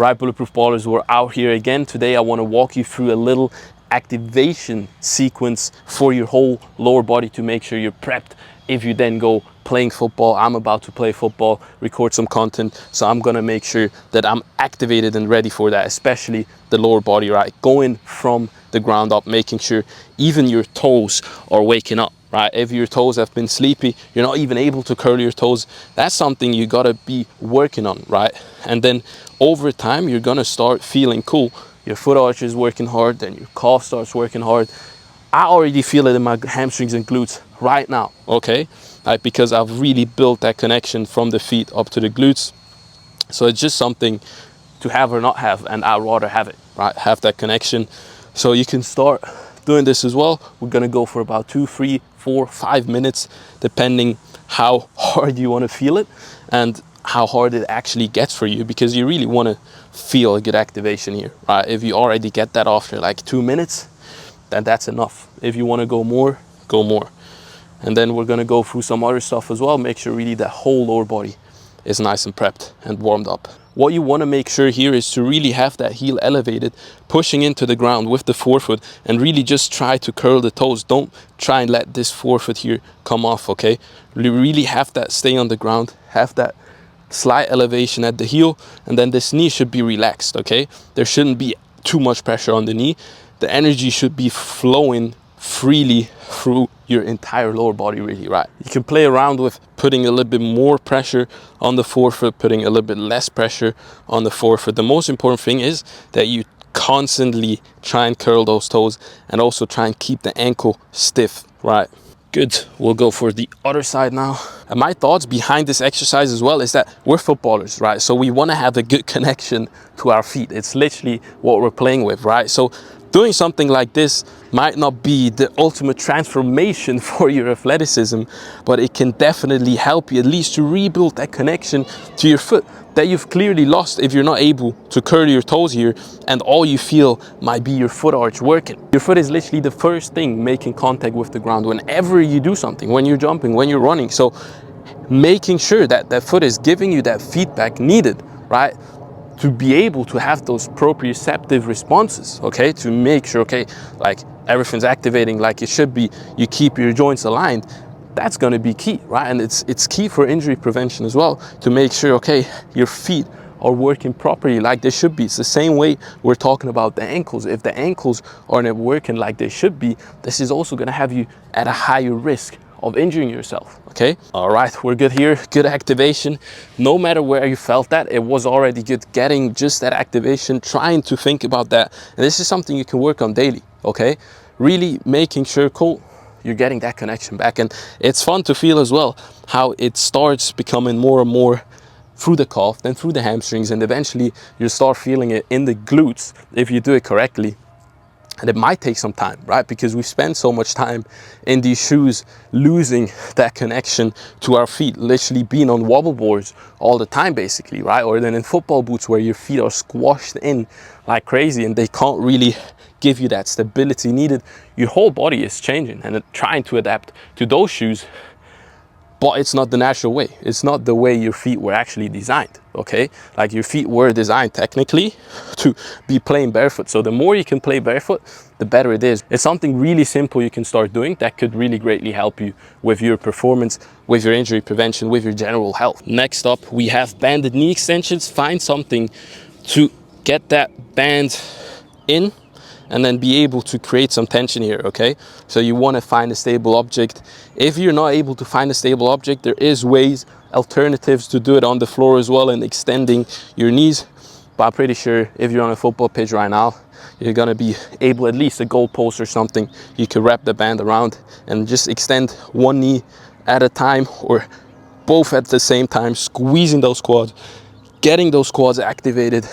Right, Bulletproof Ballers, we're out here again. Today I want to walk you through a little activation sequence for your whole lower body to make sure you're prepped if you then go playing football. I'm about to play football, record some content, so I'm gonna make sure that I'm activated and ready for that, especially the lower body, right? Going from the ground up, making sure even your toes are waking up, right? If your toes have been sleepy, you're not even able to curl your toes, that's something you gotta be working on, right? And then over time, you're gonna start feeling cool. Your foot arch is working hard, then your calf starts working hard. I already feel it in my hamstrings and glutes right now, okay? Because I've really built that connection from the feet up to the glutes. So it's just something to have or not have, and I'd rather have it, right? Have that connection. So you can start doing this as well. We're gonna go for about 2, 3, 4, 5 minutes, depending how hard you wanna feel it and how hard it actually gets for you, because you really wanna feel a good activation here, right? If you already get that after like 2 minutes, then that's enough. If you wanna go more, go more. And then we're gonna go through some other stuff as well. Make sure really that whole lower body is nice and prepped and warmed up. What you wanna make sure here is to really have that heel elevated, pushing into the ground with the forefoot, and really just try to curl the toes. Don't try and let this forefoot here come off, okay? You really have that stay on the ground, have that slight elevation at the heel, and then this knee should be relaxed, okay? There shouldn't be too much pressure on the knee. The energy should be flowing freely through your entire lower body, really, right? You can play around with putting a little bit more pressure on the forefoot, putting a little bit less pressure on the forefoot. The most important thing is that you constantly try and curl those toes and also try and keep the ankle stiff, right? Good, we'll go for the other side now. And my thoughts behind this exercise as well is that we're footballers, right? So we wanna have a good connection to our feet. It's literally what we're playing with, right? So doing something like this might not be the ultimate transformation for your athleticism, but it can definitely help you at least to rebuild that connection to your foot that you've clearly lost if you're not able to curl your toes here and all you feel might be your foot arch working. Your foot is literally the first thing making contact with the ground whenever you do something, when you're jumping, when you're running. So making sure that that foot is giving you that feedback needed, right? To be able to have those proprioceptive responses, okay? To make sure, okay, like everything's activating like it should be, you keep your joints aligned, that's gonna be key, right? And it's key for injury prevention as well, to make sure, okay, your feet are working properly like they should be. It's the same way we're talking about the ankles. If the ankles aren't working like they should be, this is also gonna have you at a higher risk of injuring yourself, okay? All right, we're good here, good activation. No matter where you felt that, it was already good. Getting just that activation, trying to think about that. And this is something you can work on daily, okay? Really making sure, cool, you're getting that connection back. And it's fun to feel as well how it starts becoming more and more through the calf, then through the hamstrings, and eventually you start feeling it in the glutes if you do it correctly. And it might take some time, right? Because we spend so much time in these shoes losing that connection to our feet, literally being on wobble boards all the time, basically, right? Or then in football boots where your feet are squashed in like crazy and they can't really give you that stability needed. Your whole body is changing and trying to adapt to those shoes, but it's not the natural way. It's not the way your feet were actually designed, okay? Like your feet were designed technically to be playing barefoot. So the more you can play barefoot, the better it is. It's something really simple you can start doing that could really greatly help you with your performance, with your injury prevention, with your general health. Next up, we have banded knee extensions. Find something to get that band in and then be able to create some tension here, okay? So you want to find a stable object. If you're not able to find a stable object, there is ways, alternatives to do it on the floor as well and extending your knees. But I'm pretty sure if you're on a football pitch right now, you're gonna be able, at least a goal post or something, you can wrap the band around and just extend one knee at a time or both at the same time, squeezing those quads, getting those quads activated,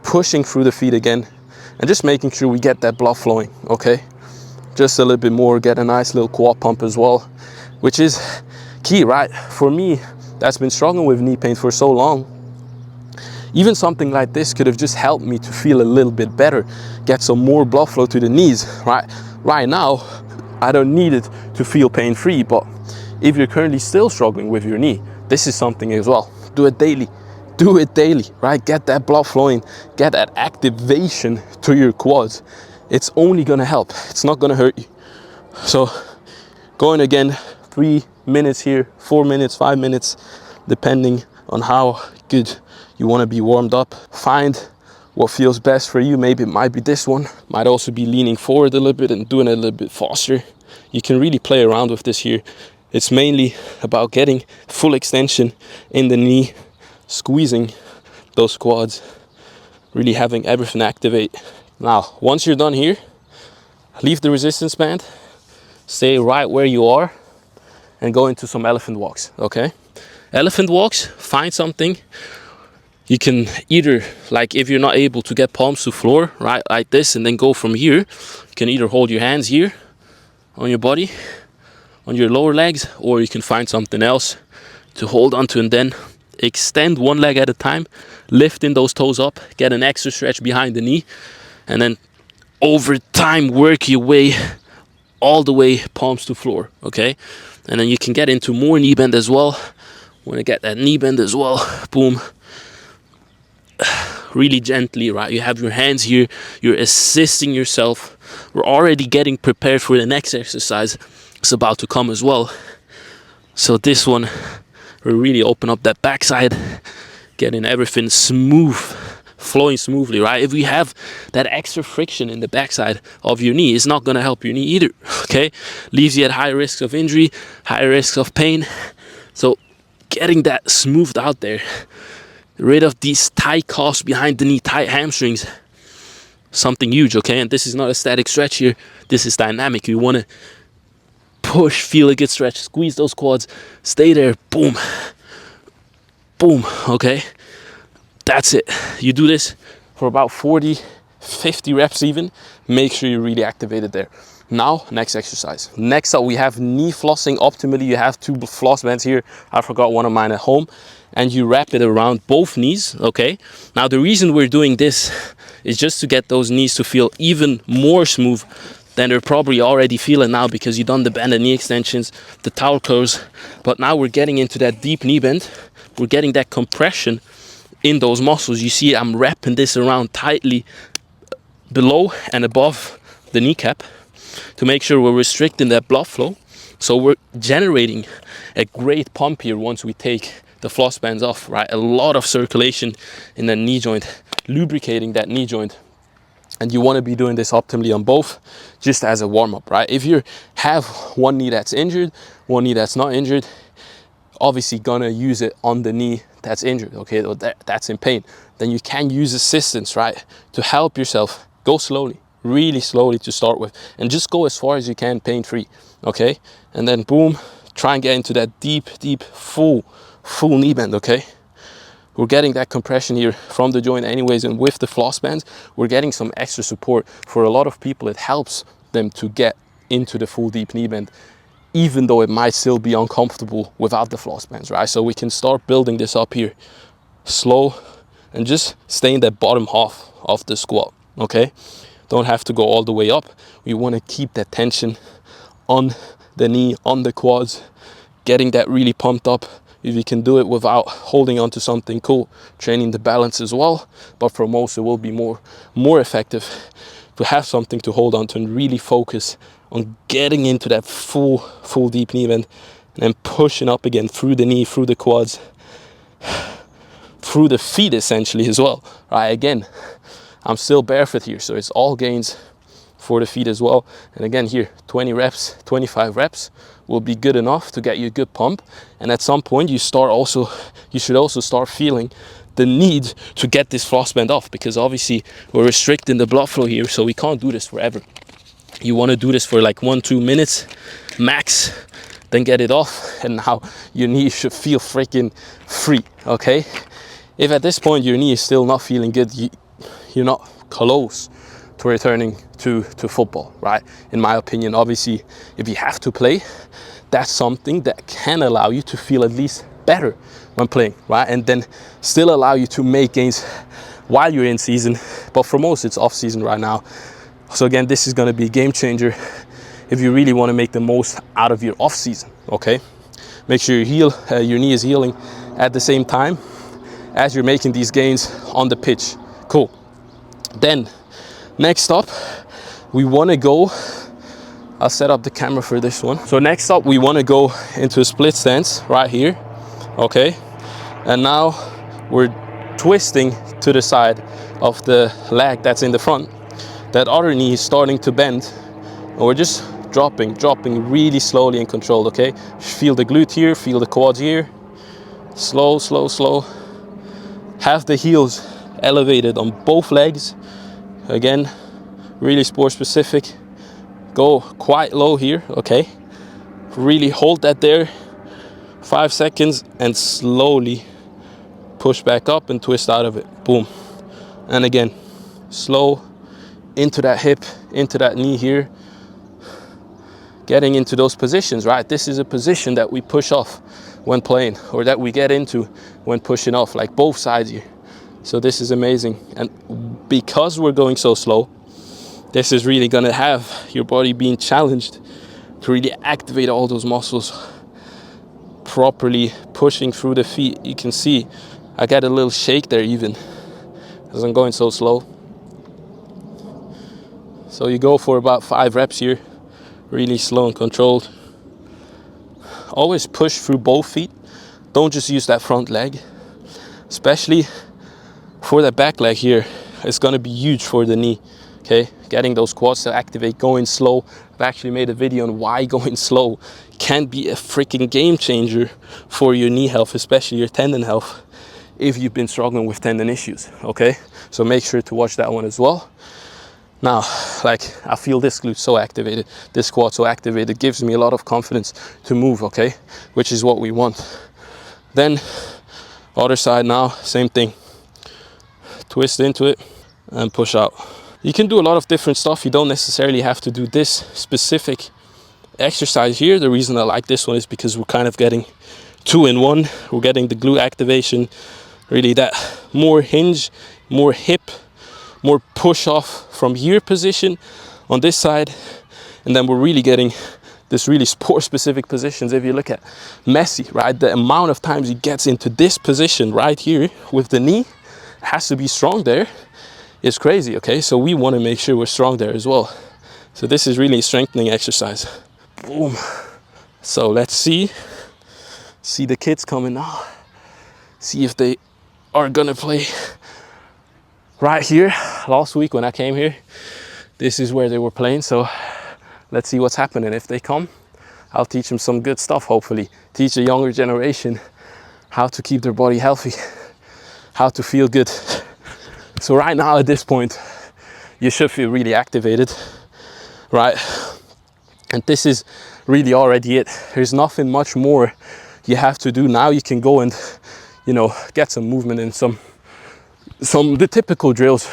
pushing through the feet again, and just making sure we get that blood flowing, okay? Just a little bit more, get a nice little quad pump as well, which is key, right? For me, that's been struggling with knee pain for so long. Even something like this could have just helped me to feel a little bit better, get some more blood flow to the knees, right? Right now, I don't need it to feel pain-free, but if you're currently still struggling with your knee, this is something as well. Do it daily. do it daily, right? Get that blood flowing, get that activation to your quads. It's only gonna help. It's not gonna hurt you. So going again, 3 minutes here, 4 minutes, 5 minutes, depending on how good you want to be warmed up. Find what feels best for you. Maybe it might be this one, might also be leaning forward a little bit and doing it a little bit faster. You can really play around with this here. It's mainly about getting full extension in the knee, squeezing those quads, really having everything activate. Now, once you're done here, leave the resistance band, stay right where you are, and go into some elephant walks, okay? Elephant walks, find something. You can either, like if you're not able to get palms to floor, right, like this, and then go from here, you can either hold your hands here on your body, on your lower legs, or you can find something else to hold onto and then extend one leg at a time, lifting those toes up, get an extra stretch behind the knee, and then over time work your way all the way palms to floor, okay? And then you can get into more knee bend as well. Want to get that knee bend as well, boom. Really gently, right? You have your hands here, you're assisting yourself. We're already getting prepared for the next exercise. It's about to come as well. So this one, we really open up that backside, getting everything smooth, flowing smoothly, right? If we have that extra friction in the backside of your knee, it's not going to help your knee either, okay? Leaves you at high risks of injury, high risks of pain. So getting that smoothed out there, rid of these tight calves behind the knee, tight hamstrings, something huge, okay? And this is not a static stretch here. This is dynamic. You want to push, feel a good stretch, squeeze those quads, stay there, boom, boom, okay? That's it. You do this for about 40, 50 reps even. Make sure you really activate it there. Now, next exercise. Next up, we have knee flossing. Optimally, you have 2 floss bands here. I forgot one of mine at home. And you wrap it around both knees, okay? Now, the reason we're doing this is just to get those knees to feel even more smooth than they're probably already feeling now, because you've done the bend and knee extensions, the towel curls. But now we're getting into that deep knee bend. We're getting that compression in those muscles. You see I'm wrapping this around tightly below and above the kneecap to make sure we're restricting that blood flow. So we're generating a great pump here once we take the floss bands off, right? A lot of circulation in the knee joint, lubricating that knee joint. And you want to be doing this optimally on both, just as a warm-up, right? If you have one knee that's injured, one knee that's not injured, obviously gonna use it on the knee that's injured, okay, or that's in pain. Then you can use assistance, right, to help yourself. Go slowly, really slowly to start with, and just go as far as you can pain-free, okay? And then boom, try and get into that deep, full knee bend, okay? We're getting that compression here from the joint anyways, and with the floss bands, we're getting some extra support. For a lot of people, it helps them to get into the full deep knee bend, even though it might still be uncomfortable without the floss bands, right? So we can start building this up here, slow, and just stay in that bottom half of the squat, okay? Don't have to go all the way up. We want to keep that tension on the knee, on the quads, getting that really pumped up. If you can do it without holding onto something, cool, training the balance as well. But for most, it will be more effective to have something to hold on to and really focus on getting into that full deep knee bend, and then pushing up again through the knee, through the quads, through the feet essentially as well, right? Again, I'm still barefoot here, so it's all gains for the feet as well. And again here, 20 reps, 25 reps will be good enough to get you a good pump. And at some point you should also start feeling the need to get this floss band off, because obviously we're restricting the blood flow here, so we can't do this forever. You want to do this for like 1-2 minutes max, then get it off, and now your knee should feel freaking free, okay? If at this point your knee is still not feeling good, you're not close to returning to football, right? In my opinion, obviously, if you have to play, that's something that can allow you to feel at least better when playing, right? And then still allow you to make gains while you're in season. But for most, it's off season right now. So again, this is going to be a game changer if you really want to make the most out of your off season, okay? Make sure your knee is healing at the same time, as you're making these gains on the pitch. Cool. Then next up, we want to go, I'll set up the camera for this one. So next up, we want to go into a split stance right here. Okay, and now we're twisting to the side of the leg that's in the front. That other knee is starting to bend, and we're just dropping really slowly and controlled. Okay, feel the glute here, feel the quads here. Slow, slow, slow. Have the heels elevated on both legs. Again, really sport specific. Go quite low here. Okay, really hold that there 5 seconds and slowly push back up and twist out of it. Boom. And again, slow into that hip, into that knee here. Getting into those positions, right? This is a position that we push off when playing, or that we get into when pushing off, like both sides here. So this is amazing. And because we're going so slow, this is really gonna have your body being challenged to really activate all those muscles, properly pushing through the feet. You can see I get a little shake there even as I'm going so slow. So you go for about 5 reps here, really slow and controlled. Always push through both feet. Don't just use that front leg, especially for that back leg here. It's gonna be huge for the knee. Okay, getting those quads to activate, going slow. I've actually made a video on why going slow can be a freaking game changer for your knee health, especially your tendon health, if you've been struggling with tendon issues. Okay, so make sure to watch that one as well. Now, like, I feel this glute so activated, this quad so activated, gives me a lot of confidence to move, okay, which is what we want. Then other side now, same thing. Twist into it and push out. You can do a lot of different stuff. You don't necessarily have to do this specific exercise here. The reason I like this one is because we're kind of getting 2 in 1. We're getting the glute activation, really that more hinge, more hip, more push off from here position on this side. And then we're really getting this really sport specific positions. If you look at Messi, right, the amount of times he gets into this position right here with the knee, has to be strong there. It's crazy. Okay, so we want to make sure we're strong there as well. So this is really a strengthening exercise. Boom. So let's see the kids coming now, see if they are gonna play. Right here, last week when I came here, this is where they were playing. So let's see what's happening. If they come, I'll teach them some good stuff, hopefully. Teach the younger generation how to keep their body healthy, how to feel good. So right now at this point, you should feel really activated, right? And this is really already it. There's nothing much more you have to do. Now you can go and, you know, get some movement in some the typical drills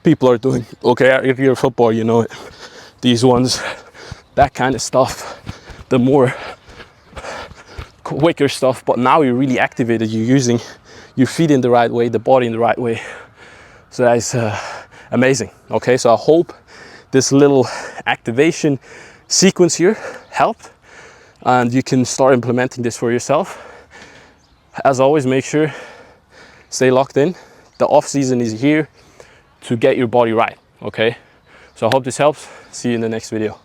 people are doing. Okay, if you're a football, you know it. These ones, that kind of stuff, the more quicker stuff. But now you're really activated. You're using your feet in the right way, the body in the right way. So that's amazing. Okay, so I hope this little activation sequence here helped, and you can start implementing this for yourself. As always, make sure stay locked in. The off season is here to get your body right. Okay, so I hope this helps. See you in the next video.